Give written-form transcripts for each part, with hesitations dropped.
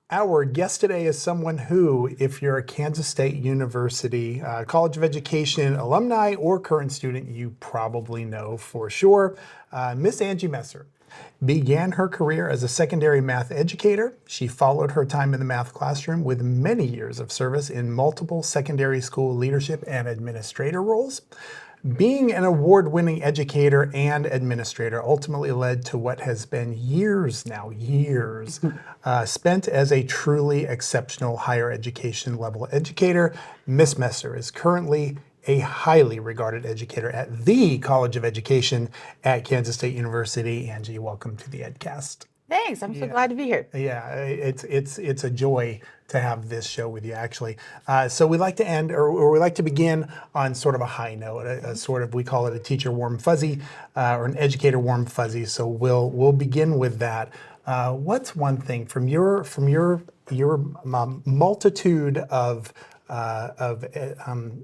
Our guest today is someone who, if you're a Kansas State University College of Education alumni or current student, you probably know for sure. Miss Angie Messer began her career as a secondary math educator. She followed her time in the math classroom with many years of service in multiple secondary school leadership and administrator roles. Being an award-winning educator and administrator ultimately led to what has been years spent as a truly exceptional higher education level educator. Miss Messer is currently a highly regarded educator at the College of Education at Kansas State University. Angie, welcome to the EDCAST. Thanks, I'm so glad to be here. Yeah, it's a joy to have this show with you, actually. So we like to end, or we like to begin on sort of a high note, a sort of, we call it a teacher warm fuzzy, or an educator warm fuzzy. So we'll begin with that. What's one thing from your multitude of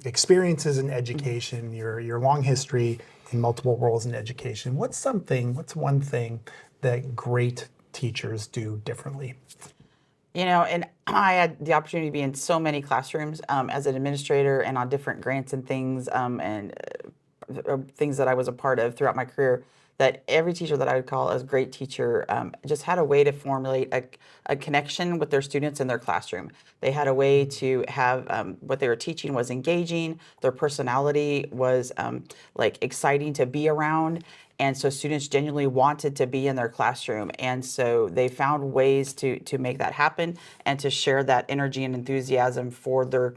experiences in education, your long history in multiple roles in education? What's one thing that great teachers do differently? You know, and I had the opportunity to be in so many classrooms as an administrator and on different grants and things things that I was a part of throughout my career, that every teacher that I would call a great teacher just had a way to formulate a connection with their students in their classroom. They had a way to have what they were teaching was engaging, their personality was like exciting to be around. And so students genuinely wanted to be in their classroom. And so they found ways to make that happen and to share that energy and enthusiasm for their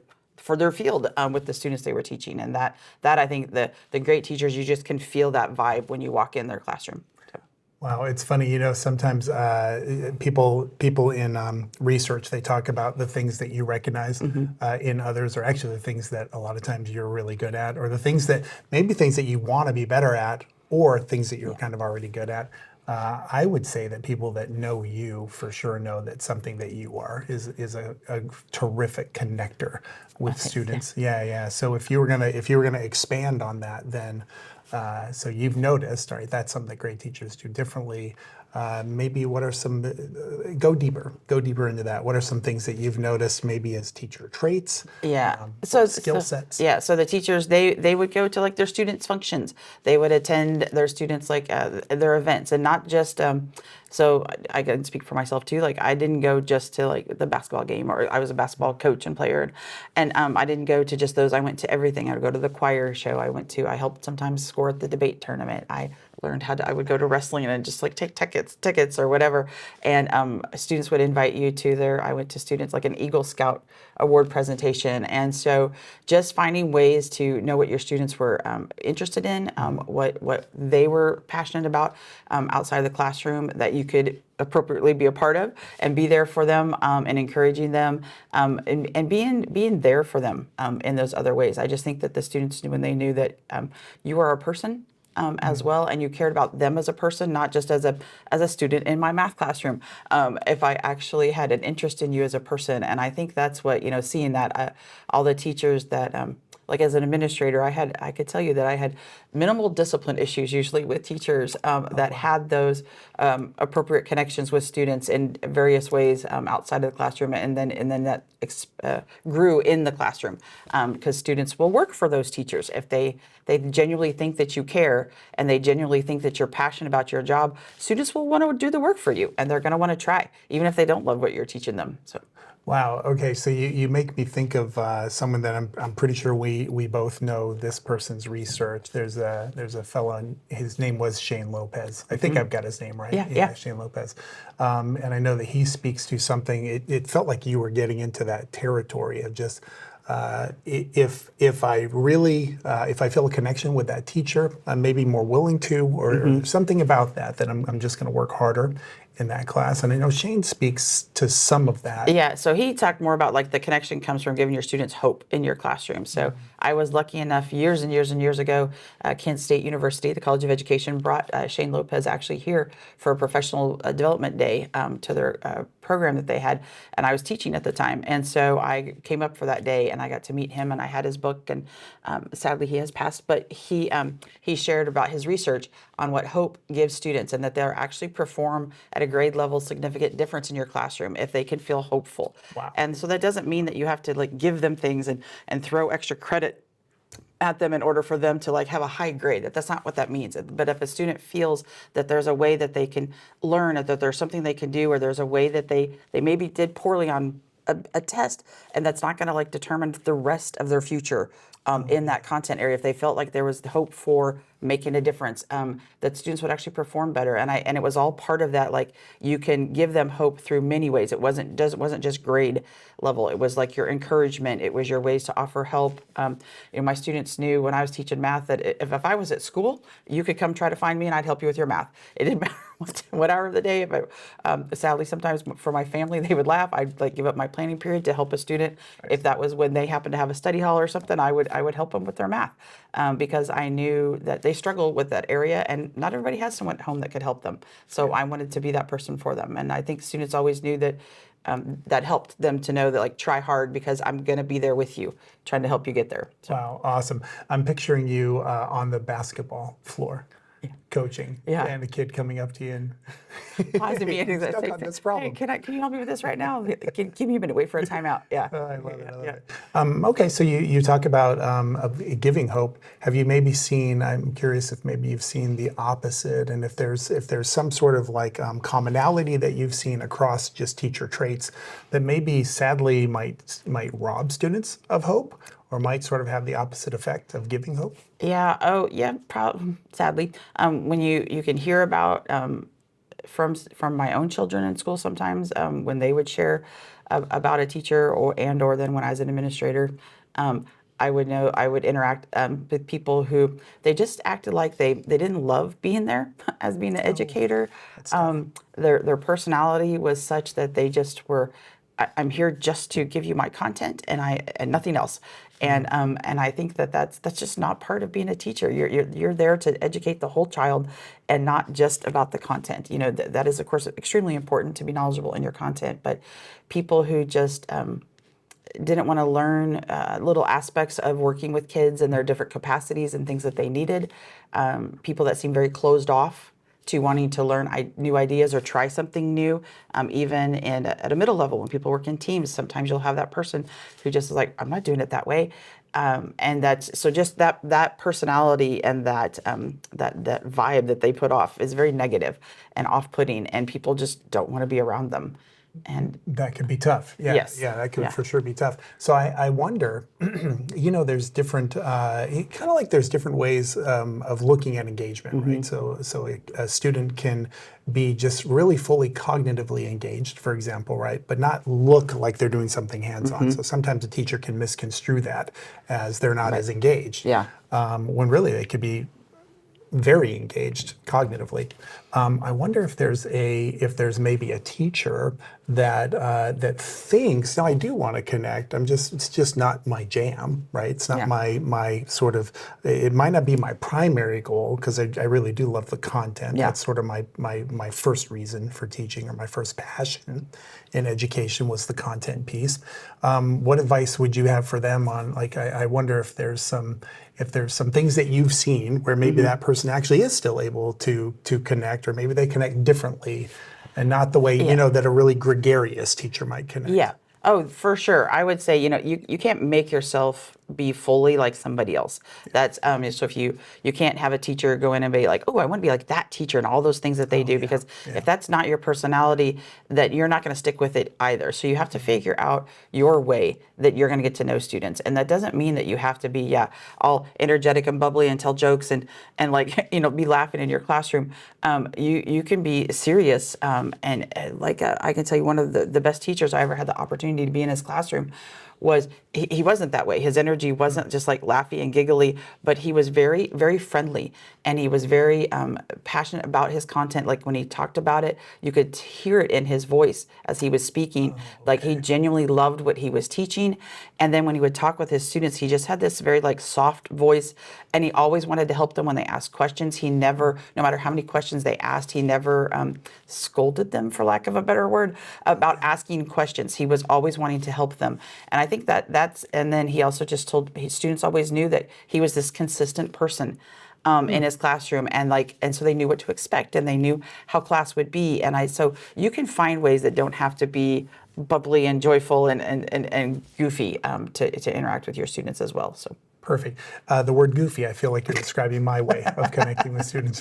field with the students they were teaching. And that I think the great teachers, you just can feel that vibe when you walk in their classroom. So. Wow, it's funny, you know, sometimes people in research, they talk about the things that you recognize in others, or actually the things that a lot of times you're really good at, or the things that you want to be better at, or things that you're kind of already good at. I would say that people that know you for sure know that something that you are is a terrific connector with students. Yeah. So if you were gonna expand on that, then so you've noticed, all right, that's something that great teachers do differently. Maybe what are some, go deeper into that. What are some things that you've noticed maybe as teacher traits? Skill sets? Yeah, so the teachers, they would go to like their students' functions. They would attend their students like their events, and not just, so I can speak for myself too. Like I didn't go just to like the basketball game, or I was a basketball coach and player. And I didn't go to just those. I went to everything. I would go to the choir show. I helped sometimes score at the debate tournament. I learned I would go to wrestling and just like take tickets or whatever. And students would invite you to I went to students like an Eagle Scout award presentation. And so just finding ways to know what your students were interested in, what they were passionate about outside of the classroom that you could appropriately be a part of, and be there for them and encouraging them and being there for them in those other ways. I just think that the students, when they knew that you are a person, as well, and you cared about them as a person, not just as a student in my math classroom. If I actually had an interest in you as a person, and I think that's what, you know, seeing that all the teachers that like as an administrator, I could tell you that I had minimal discipline issues usually with teachers that had those appropriate connections with students in various ways outside of the classroom, and then that grew in the classroom because students will work for those teachers if they genuinely think that you care and they genuinely think that you're passionate about your job. Students will want to do the work for you, and they're going to want to try even if they don't love what you're teaching them. So. Wow. Okay. So you make me think of someone that I'm pretty sure we both know this person's research. There's a fellow. His name was Shane Lopez. I think I've got his name right. Yeah. Shane Lopez. And I know that he speaks to something. It felt like you were getting into that territory of just if I feel a connection with that teacher, I'm maybe more willing to, or something about that I'm just going to work harder in that class. And I know Shane speaks to some of that. Yeah, so he talked more about like the connection comes from giving your students hope in your classroom. So I was lucky enough years and years ago, Kansas State University, the College of Education, brought Shane Lopez actually here for a professional development day to their program that they had, and I was teaching at the time. And so I came up for that day and I got to meet him, and I had his book, and sadly he has passed, but he shared about his research on what hope gives students, and that they'll actually perform at a a grade level significant difference in your classroom if they can feel hopeful. Wow. And so that doesn't mean that you have to like give them things and throw extra credit at them in order for them to like have a high grade. That's not what that means. But if a student feels that there's a way that they can learn, or that there's something they can do, or there's a way that they maybe did poorly on a test, and that's not going to like determine the rest of their future in that content area. If they felt like there was hope for making a difference, that students would actually perform better. And it was all part of that. Like, you can give them hope through many ways. It wasn't just grade level. It was like your encouragement. It was your ways to offer help. My students knew when I was teaching math that if I was at school, you could come try to find me and I'd help you with your math. It didn't matter what hour of the day. Sadly, sometimes for my family, they would laugh. I'd like give up my planning period to help a student. If that was when they happened to have a study hall or something, I would help them with their math, because I knew that they struggle with that area, and not everybody has someone at home that could help them. So I wanted to be that person for them, and I think students always knew that. That helped them to know that, like, try hard, because I'm going to be there with you, trying to help you get there. So. Wow, awesome. I'm picturing you on the basketball floor, coaching, and a kid coming up to you and pausing me and stuck on this problem. Hey, can you help me with this right now? Give me a minute. Wait for a timeout. Yeah. I love it. I love it. Okay, so you talk about giving hope. Have you maybe seen? I'm curious if maybe you've seen the opposite, and if there's some sort of like commonality that you've seen across just teacher traits that maybe sadly might rob students of hope, or might sort of have the opposite effect of giving hope. Yeah. Oh, yeah. Sadly, when you can hear about. From my own children in school sometimes, when they would share about a teacher, or then when I was an administrator, I would interact with people who they just acted like they didn't love being there as being an educator. Their personality was such that they just were, I'm here just to give you my content and nothing else. And I think that's just not part of being a teacher. You're there to educate the whole child, and not just about the content. That is, of course, extremely important to be knowledgeable in your content. But people who just didn't want to learn little aspects of working with kids and their different capacities and things that they needed, people that seem very closed off to wanting to learn new ideas or try something new, even at a middle level when people work in teams. Sometimes you'll have that person who just is like, I'm not doing it that way, and that's so just that personality and that vibe that they put off is very negative and off-putting, and people just don't want to be around them. And that could be tough. Yeah, yes. Yeah, that could for sure be tough. So I wonder, there's different, kind of like there's different ways of looking at engagement, right? So a student can be just really fully cognitively engaged, for example, right? But not look like they're doing something hands-on. So sometimes a teacher can misconstrue that as they're not as engaged. Yeah. When really they could be very engaged cognitively. I wonder if there's maybe a teacher that thinks, now I do want to connect. It's just not my jam, right? It's not my sort of. It might not be my primary goal, because I really do love the content. That's sort of my first reason for teaching, or my first passion in education was the content piece. What advice would you have for them on, like, I wonder if there's some things that you've seen where maybe that person actually is still able to connect, or maybe they connect differently and not the way, that a really gregarious teacher might connect. Yeah. Oh, for sure. I would say, you can't make yourself be fully like somebody else. That's so if you can't have a teacher go in and be like, oh, I want to be like that teacher and all those things that they do, because if that's not your personality, that you're not going to stick with it either. So you have to figure out your way that you're going to get to know students. And that doesn't mean that you have to be all energetic and bubbly and tell jokes and like be laughing in your classroom. You can be serious, and I can tell you, one of the best teachers I ever had the opportunity to be in his classroom was he wasn't that way. His energy wasn't just like laughy and giggly, but he was very, very friendly, and he was very passionate about his content. Like when he talked about it, you could hear it in his voice as he was speaking. Like he genuinely loved what he was teaching. And then when he would talk with his students, he just had this very like soft voice, and he always wanted to help them when they asked questions. He never, no matter how many questions they asked, he never scolded them, for lack of a better word, about asking questions. He was always wanting to help them. And I think and then he also just told his students always knew that he was this consistent person. in his classroom, and so they knew what to expect, and they knew how class would be. So you can find ways that don't have to be bubbly and joyful and goofy to interact with your students as well. So. Perfect. The word goofy, I feel like you're describing my way of connecting with students.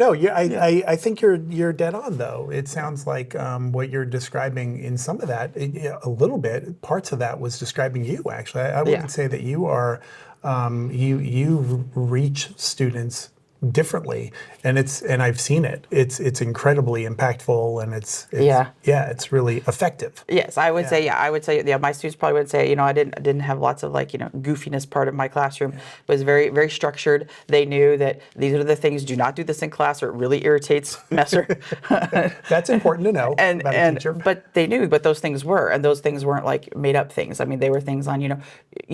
No, I think you're dead on, though. It sounds like what you're describing in some of that, a little bit, parts of that was describing you, actually. I wouldn't say that you are, you reach students differently, and I've seen it. It's incredibly impactful, and it's really effective. Yes, I would say, my students probably would say, I didn't have lots of goofiness part of my classroom. It was very, very structured. They knew that these are the things, do not do this in class or it really irritates Messer. That's important to know about a teacher. But they knew what those things were, and those things weren't like made up things. I mean, they were things on, you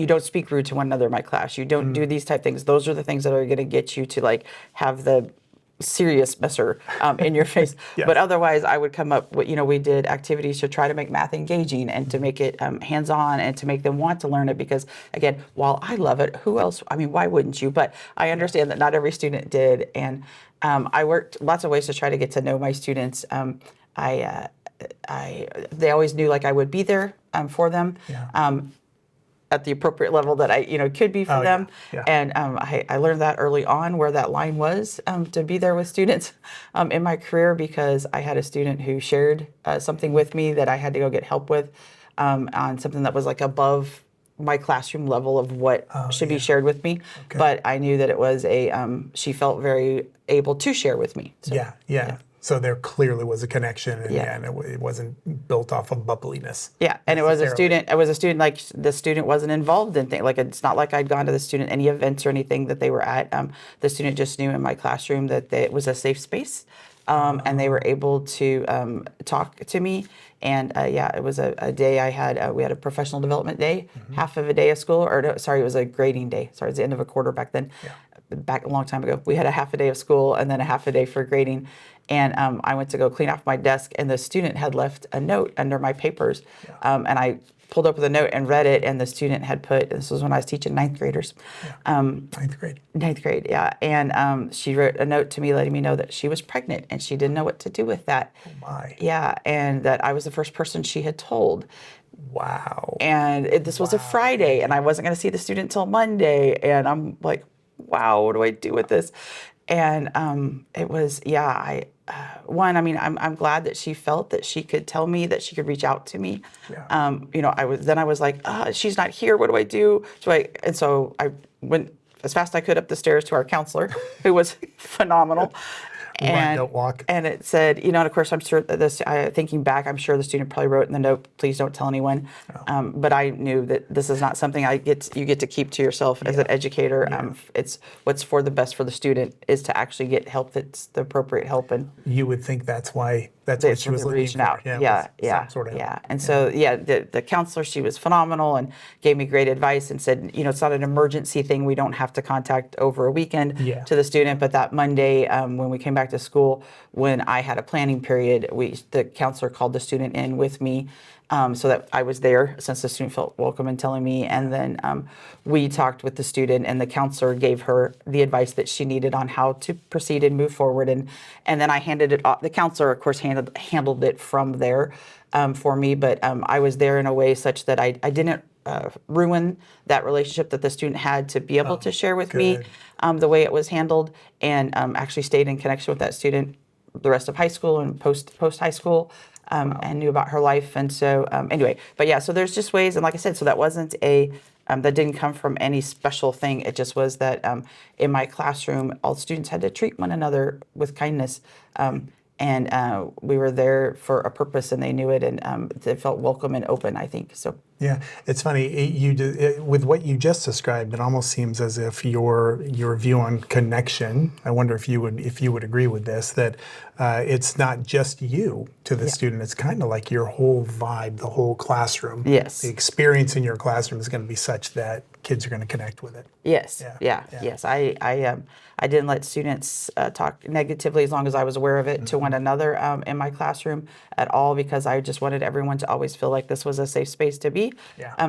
don't speak rude to one another in my class. You don't do these type things. Those are the things that are going to get you to have the serious Messer in your face. Yes. But otherwise, I would come up with, we did activities to try to make math engaging and to make it hands-on and to make them want to learn it, because again, while I love it, who else, why wouldn't you? But I understand that not every student did. And I worked lots of ways to try to get to know my students. They always knew I would be there for them. Yeah. At the appropriate level that I could be for them. Yeah. And I learned that early on, where that line was, to be there with students in my career, because I had a student who shared something with me that I had to go get help with on something that was above my classroom level of what should be shared with me. Okay. But I knew that it was she felt very able to share with me. So, yeah. So there clearly was a connection, and it wasn't built off of bubbliness. Yeah, and it was a student. The student wasn't involved in things. It's not like I'd gone to the student any events or anything that they were at. The student just knew in my classroom that it was a safe space, and they were able to talk to me. And it was a day I had. We had a professional development day, half of a day of school, it was a grading day. Sorry, it was the end of a quarter back then. Yeah. Back a long time ago, we had a half a day of school and then a half a day for grading. And I went to go clean off my desk, and the student had left a note under my papers. And I pulled up the note and read it, and the student had put, this was when I was teaching ninth graders. Ninth grade. Ninth grade, yeah. And she wrote a note to me letting me know that she was pregnant, and she didn't know what to do with that. Oh my. Yeah, and that I was the first person she had told. Wow. And this was a Friday, and I wasn't going to see the student till Monday. And I'm like, wow, what do I do with this? And it was, I'm glad that she felt that she could tell me, that she could reach out to me. Yeah. I was like, she's not here. What do I do? And so I went as fast as I could up the stairs to our counselor, who was phenomenal. Run, don't walk. And it said, and of course, I'm sure thinking back, I'm sure the student probably wrote in the note, please don't tell anyone. But I knew that this is not something you get to keep to yourself as an educator. It's what's for the best for the student is to actually get help that's the appropriate help. And you would think that's what she was looking for. Out. Yeah. Sort of help. And so, the counselor, she was phenomenal and gave me great advice and said, it's not an emergency thing. We don't have to contact over a weekend to the student. But that Monday, when we came back to school, when I had a planning period, the counselor called the student in with me, so that I was there, since the student felt welcome in telling me. And then we talked with the student, and the counselor gave her the advice that she needed on how to proceed and move forward. And then I handed it off. The counselor, of course, handled it from there for me. But I was there in a way such that I didn't ruin that relationship that the student had to be able to share with me the way it was handled, and actually stayed in connection with that student the rest of high school and post high school. And knew about her life. And so anyway, but so there's just ways. And like I said, so that wasn't that didn't come from any special thing. It just was that in my classroom, all students had to treat one another with kindness. And we were there for a purpose, and they knew it, and they felt welcome and open, I think. So. Yeah, it's funny. With what you just described, it almost seems as if your view on connection. I wonder if you would agree with this, that it's not just you to the student. It's kind of like your whole vibe, the whole classroom. Yes. The experience in your classroom is going to be such that kids are going to connect with it. Yes. Yes. I didn't let students talk negatively, as long as I was aware of it, to one another in my classroom at all, because I just wanted everyone to always feel like this was a safe space to be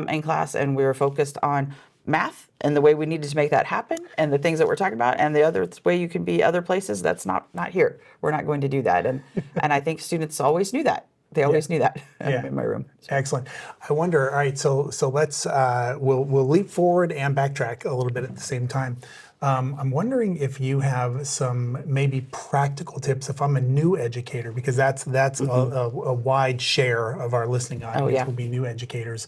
in class, and we were focused on math and the way we needed to make that happen and the things that we're talking about, and the other way you can be other places, that's not here. We're not going to do that. And I think students always knew that. They always knew that in my room. So. Excellent. I wonder, all right, so let's, we'll leap forward and backtrack a little bit at the same time. I'm wondering if you have some maybe practical tips if I'm a new educator, because that's a wide share of our listening audience will be new educators.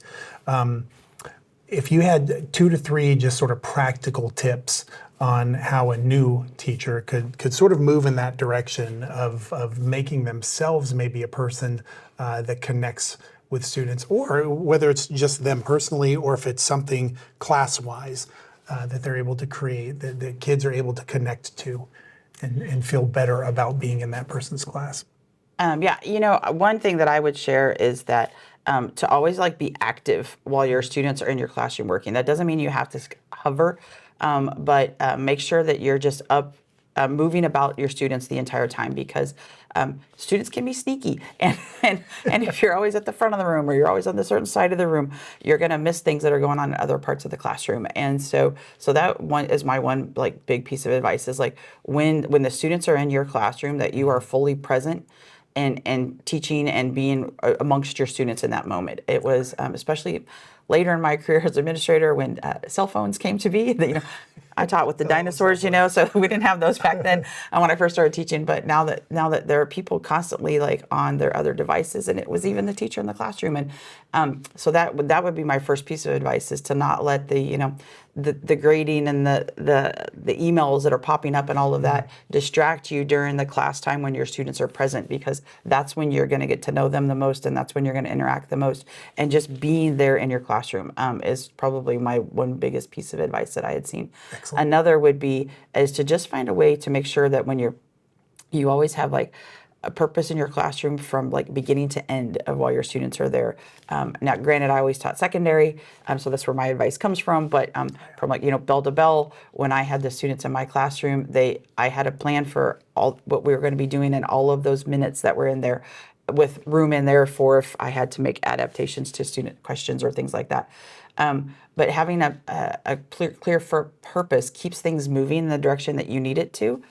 If you had 2 to 3 just sort of practical tips on how a new teacher could sort of move in that direction of making themselves maybe a person that connects with students, or whether it's just them personally, or if it's something class-wise that they're able to create, that the kids are able to connect to and feel better about being in that person's class. One thing that I would share is that to always be active while your students are in your classroom working. That doesn't mean you have to hover, but make sure that you're just up, moving about your students the entire time, because students can be sneaky, and if you're always at the front of the room or you're always on the certain side of the room, you're going to miss things that are going on in other parts of the classroom. And so that one is my one big piece of advice, is when the students are in your classroom, that you are fully present and teaching and being amongst your students in that moment. It was especially later in my career as administrator, when cell phones came to be. I taught with the dinosaurs, so we didn't have those back then when I first started teaching. But now that there are people constantly on their other devices, and it was even the teacher in the classroom, and so that would be my first piece of advice, is to not let the grading and the emails that are popping up and all of that distract you during the class time when your students are present, because that's when you're going to get to know them the most, and that's when you're going to interact the most. And just being there in your classroom is probably my one biggest piece of advice that I had seen. Excellent. Another would be is to just find a way to make sure that when you always have a purpose in your classroom from beginning to end of while your students are there. Now, granted, I always taught secondary, so that's where my advice comes from. But from bell to bell, when I had the students in my classroom, I had a plan for all what we were going to be doing in all of those minutes that were in there, with room in there for if I had to make adaptations to student questions or things like that. But having a clear purpose keeps things moving in the direction that you need it to,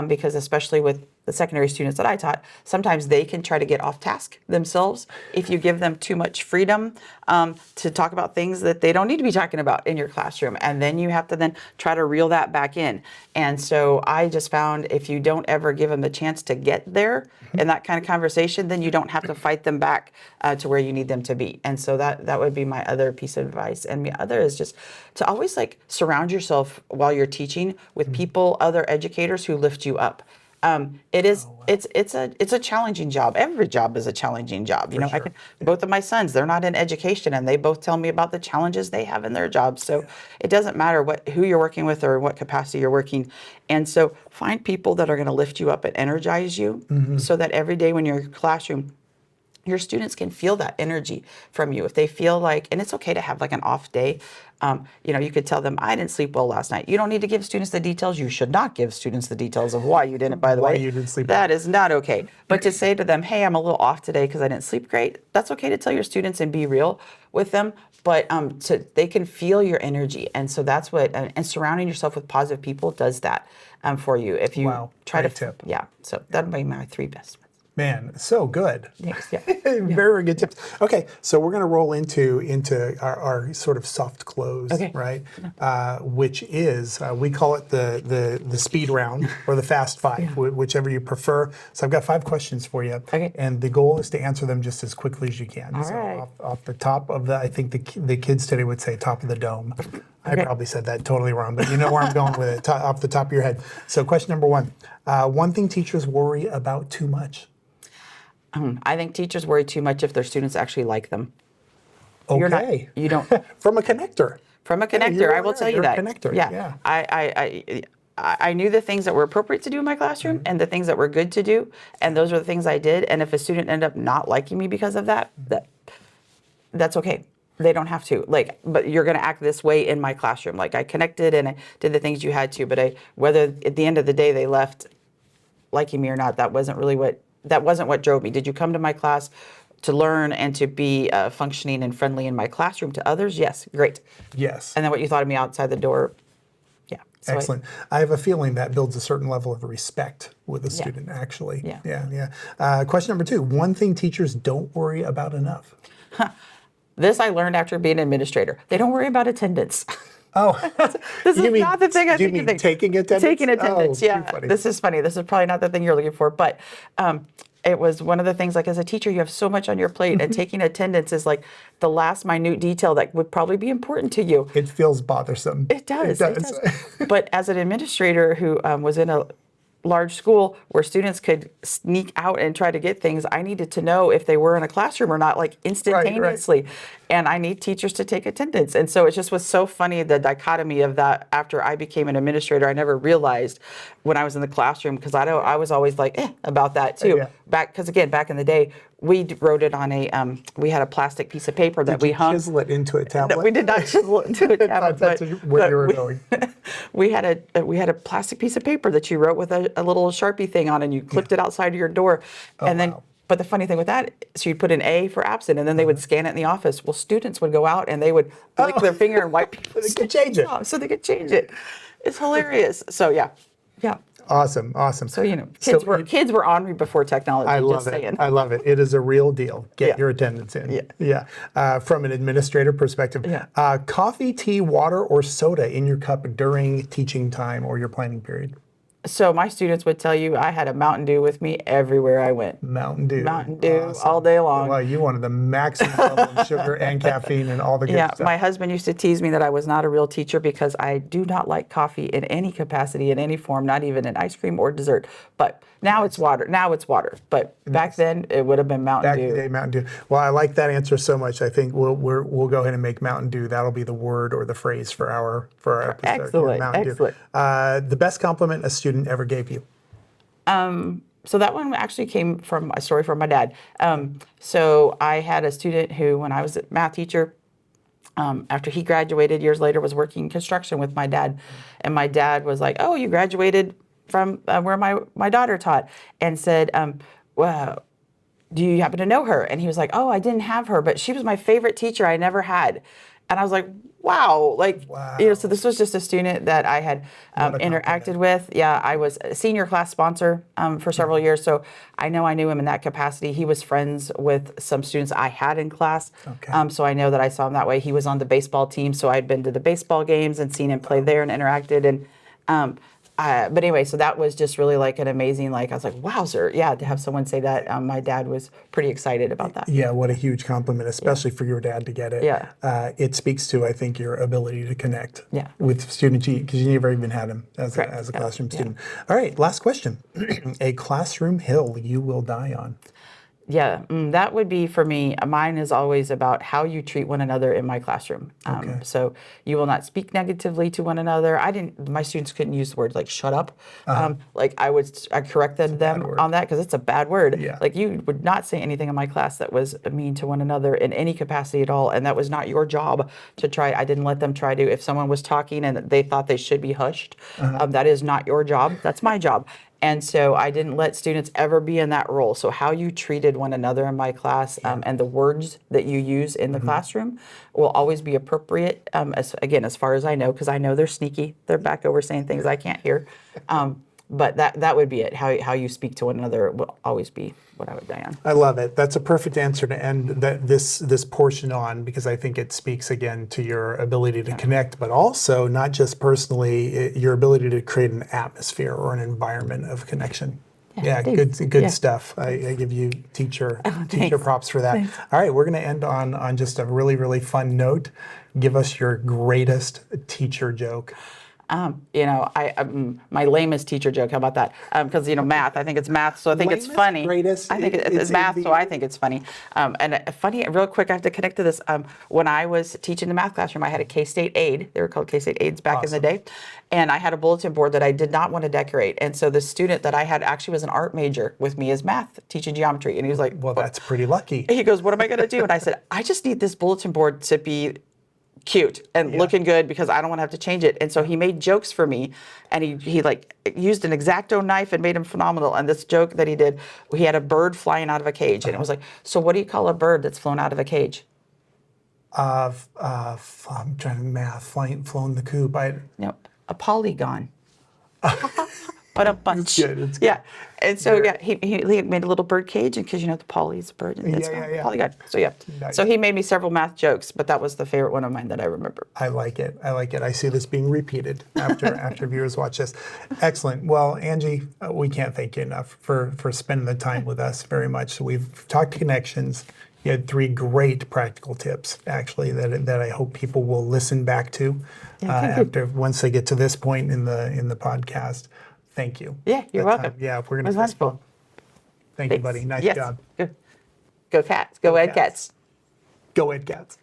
because especially with the secondary students that I taught, sometimes they can try to get off task themselves if you give them too much freedom to talk about things that they don't need to be talking about in your classroom. And then you have to then try to reel that back in. And so I just found if you don't ever give them the chance to get there in that kind of conversation, then you don't have to fight them back to where you need them to be. And so that would be my other piece of advice. And the other is just to always surround yourself while you're teaching with people, other educators who lift you up. It's a challenging job. Every job is a challenging job. Sure. Both of my sons, they're not in education, and they both tell me about the challenges they have in their jobs. So it doesn't matter who you're working with or what capacity you're working. And so find people that are going to lift you up and energize you, so that every day when you're in your classroom, your students can feel that energy from you. If they feel and it's okay to have an off day. You could tell them, I didn't sleep well last night. You don't need to give students the details. You should not give students the details of why you didn't, by the way. You didn't sleep well. That is not okay. But to say to them, hey, I'm a little off today because I didn't sleep great, that's okay to tell your students and be real with them. But they can feel your energy. And so that's what, and surrounding yourself with positive people does that for you. If you try to, tip. Yeah. So that'd be my 3 best ones. Man, so good. Thanks, yeah. Very, very good tips. Okay, so we're going to roll into our sort of soft close, right? Which is, we call it the speed round or the fast 5, whichever you prefer. So I've got 5 questions for you, and the goal is to answer them just as quickly as you can. All so right. off the top of I think the kids today would say top of the dome. I probably said that totally wrong, but you know where I'm going with it, off the top of your head. So question number 1, one thing teachers worry about too much. I think teachers worry too much if their students actually like them. Okay. You don't. From a connector. From a connector, I will tell you that. You're a connector, yeah. I knew the things that were appropriate to do in my classroom and the things that were good to do, and those are the things I did. And if a student ended up not liking me because of that, that's okay. They don't have to. But you're going to act this way in my classroom. I connected and I did the things you had to, but whether at the end of the day they left liking me or not, that wasn't what drove me. Did you come to my class to learn and to be functioning and friendly in my classroom to others, yes, great. Yes. And then what you thought of me outside the door, yeah. So Excellent. I have a feeling that builds a certain level of respect with a Yeah. student, actually. Yeah. Yeah. Question number 2, one thing teachers don't worry about enough. This I learned after being an administrator. They don't worry about attendance. Oh, This you is mean, not the thing I do you think you mean think. taking attendance? Taking attendance, Oh, yeah. too funny. This is funny. This is probably not the thing you're looking for, but it was one of the things, like as a teacher, you have so much on your plate, and taking attendance is like the last minute detail that would probably be important to you. It feels bothersome. It does. It does. But as an administrator who was in a large school where students could sneak out and try to get things, I needed to know if they were in a classroom or not, like instantaneously. And I need teachers to take attendance. And so it just was so funny, the dichotomy of that. After I became an administrator, I never realized when I was in the classroom, because I was always like about that too. Yeah. Because again, back in the day, we wrote it on a, we had a plastic piece of paper that we hung. Chisel it into a tablet? No, we did not chisel it into a tablet. That's where you were we, going. we had a plastic piece of paper that you wrote with a little Sharpie thing on, and you clipped it outside of your door. And then, wow. but the funny thing with that, so you'd put an A for absent, and then they would scan it in the office. Well, students would go out and they would lick their finger and wipe people's They could change it. so they could change it. It's hilarious. So yeah. Awesome. So So kids were on me before technology. I love just it. saying. I love it. It is a real deal. Get Yeah. your attendance in. Yeah. From an administrator perspective, Yeah. coffee, tea, water, or soda in your cup during teaching time or your planning period? So my students would tell you I had a Mountain Dew with me everywhere I went. Mountain Dew. Mountain Dew Awesome. all day long. Well, you wanted the maximum level of sugar and caffeine and all the good Yeah, stuff. my husband used to tease me that I was not a real teacher because I do not like coffee in any capacity, in any form, not even in ice cream or dessert. But now it's water. But back then it would have been Mountain Back in Dew. the day, Mountain Dew. Well, I like that answer so much. I think we'll go ahead and make Mountain Dew. That'll be the word or the phrase for our episode. Excellent, Mountain Dew. excellent. The best compliment a student ever gave you? So that one actually came from a story from my dad. So I had a student who, when I was a math teacher, after he graduated years later, was working construction with my dad. And my dad was like, "Oh, you graduated from where my daughter taught," and said, "Well, do you happen to know her?" And he was like, "Oh, I didn't have her, but she was my favorite teacher I never had." And I was like, wow, so this was just a student that I had interacted with. Yeah, I was a senior class sponsor for several years, so I knew him in that capacity. He was friends with some students I had in class, so I know that I saw him that way. He was on the baseball team, so I'd been to the baseball games and seen him play there and interacted. And but anyway, so that was just really like an amazing, I was like, wowzer, yeah, to have someone say that. My dad was pretty excited about that. Yeah, what a huge compliment, especially for your dad to get it. Yeah. It speaks to, I think, your ability to connect Yeah. with students, because you never even had him as Correct. a classroom student. All right, last question. A classroom hill you will die on. Yeah, that would be for me. Mine is always about how you treat one another in my classroom. So you will not speak negatively to one another. My students couldn't use the word like "shut up." I corrected them on that because it's a bad word. Yeah. Like you would not say anything in my class that was mean to one another in any capacity at all, and that was not your job to try. I didn't let them try to. If someone was talking and they thought they should be hushed, that is not your job. That's my job. And so I didn't let students ever be in that role. So how you treated one another in my class and the words that you use in the classroom will always be appropriate, as far as I know, because I know they're sneaky. They're back over saying things I can't hear. But that would be it. How you speak to one another will always be what I would die on. I love it. That's a perfect answer to end this portion on, because I think it speaks again to your ability to connect, but also not just personally, your ability to create an atmosphere or an environment of connection. Yeah, good stuff. I give you teacher props for that. Thanks. All right, we're going to end on just a really, really fun note. Give us your greatest teacher joke. My lamest teacher joke. How about that? Because math. I think it's math, so I think it's Lamest, funny. greatest, I think it's math, so I think it's funny. And funny, real quick, I have to connect to this. When I was teaching the math classroom, I had a K-State aide. They were called K-State aides back in the day, and I had a bulletin board that I did not want to decorate. And so the student that I had actually was an art major with me as math, teaching geometry, and he was like, Well, that's pretty lucky. He goes, "What am I going to do?" And I said, "I just need this bulletin board to be cute and Yeah. looking good because I don't want to have to change it. And so he made jokes for me, and he like used an X-Acto knife and made him phenomenal. And this joke that he did, he had a bird flying out of a cage, and it was like, so what do you call a bird that's flown out of a cage? I'm trying to math. Flown the coop. No, a polygon. What a bunch. good, it's good. Yeah. And so, yeah, he made a little bird cage, and because, the poly's a bird, and it's Yeah. polygon. So, yeah. Nice. So he made me several math jokes, but that was the favorite one of mine that I remember. I like it. I see this being repeated after viewers watch this. Excellent. Well, Angie, we can't thank you enough for spending the time with us very much. We've talked connections. You had 3 great practical tips, actually, that I hope people will listen back to once they get to this point in the podcast. Thank you. Yeah, you're welcome. Yeah, we're It going was to fist bump. wonderful. Thank you, buddy. Nice Yes. job. Go Cats. Go EdCats. Go EdCats.